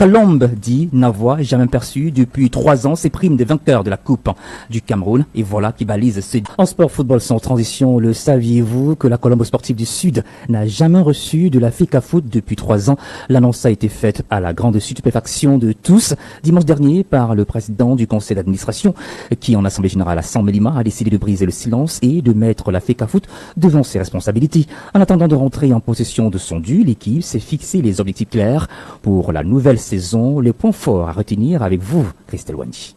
Colombe dit n'avoir jamais perçu depuis 3 ans ses primes de vainqueurs de la Coupe du Cameroun. Et voilà qui balise ce... En sport football sans transition, le saviez-vous que la Colombe sportive du Sud n'a jamais reçu de la FECAFOOT depuis 3 ans? L'annonce a été faite à la grande stupéfaction de tous dimanche dernier par le président du conseil d'administration qui, en assemblée générale à San Mélima, a décidé de briser le silence et de mettre la FECAFOOT devant ses responsabilités. En attendant de rentrer en possession de son dû, l'équipe s'est fixé les objectifs clairs pour la nouvelle saison. Les points forts à retenir avec vous, Christelle Wandi.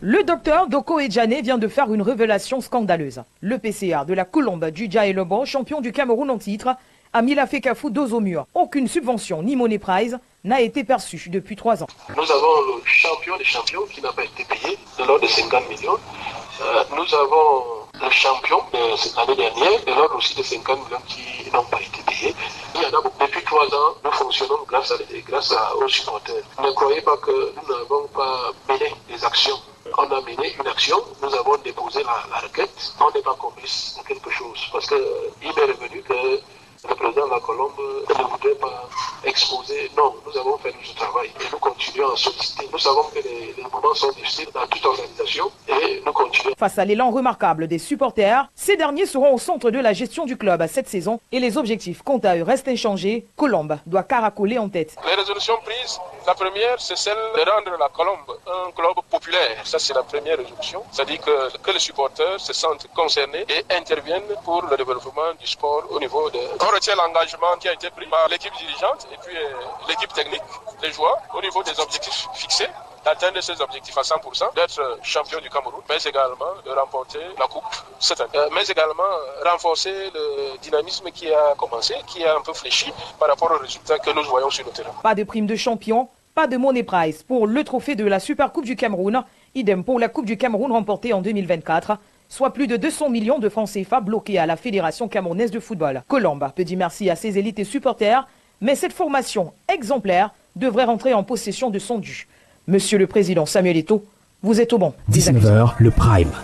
Le docteur Doko Edjane vient de faire une révélation scandaleuse. Le PCA de la Colombe du Djaïlebo, champion du Cameroun en titre, a mis la FECAFOOT dos au mur. Aucune subvention ni money prize n'a été perçue depuis 3 ans. Nous avons le champion des champions qui n'a pas été payé de l'ordre de 50 millions. Nous avons le champion de cette année dernière de l'ordre aussi de 50 millions qui n'ont pas été payés. Il y en a beaucoup. Depuis 3 ans, nous fonctionnons grâce aux supporters. Ne croyez pas que nous n'avons pas mené des actions. On a mené une action, nous avons déposé la requête. On n'est pas complice de quelque chose parce qu'il m'est revenu que le président de la Colombe ne voudrait pas exposer. Non, nous avons fait notre travail et nous continuons à solliciter. Nous savons que les moments sont difficiles dans toute organisation et nous continuons. Face à l'élan remarquable des supporters, ces derniers seront au centre de la gestion du club cette saison et les objectifs quant à eux restent inchangés. Colombe doit caracoler en tête. Les résolutions prises, la première c'est celle de rendre la Colombe un club populaire. Ça c'est la première résolution. C'est-à-dire que les supporters se sentent concernés et interviennent pour le développement du sport au niveau de... On retient l'engagement qui a été pris par l'équipe dirigeante et puis l'équipe technique, les joueurs, au niveau des objectifs fixés, d'atteindre ces objectifs à 100%, d'être champion du Cameroun, mais également de remporter la Coupe cette année. Mais également renforcer le dynamisme qui a commencé, qui a un peu fléchi par rapport aux résultats que nous voyons sur le terrain. Pas de prime de champion, pas de money prize pour le trophée de la Super Coupe du Cameroun, idem pour la Coupe du Cameroun remportée en 2024. Soit plus de 200 millions de francs CFA bloqués à la Fédération camerounaise de football. Colombe peut dire merci à ses élites et supporters, mais cette formation exemplaire devrait rentrer en possession de son dû. Monsieur le Président Samuel Eto'o, vous êtes au bon. 19h, le Prime.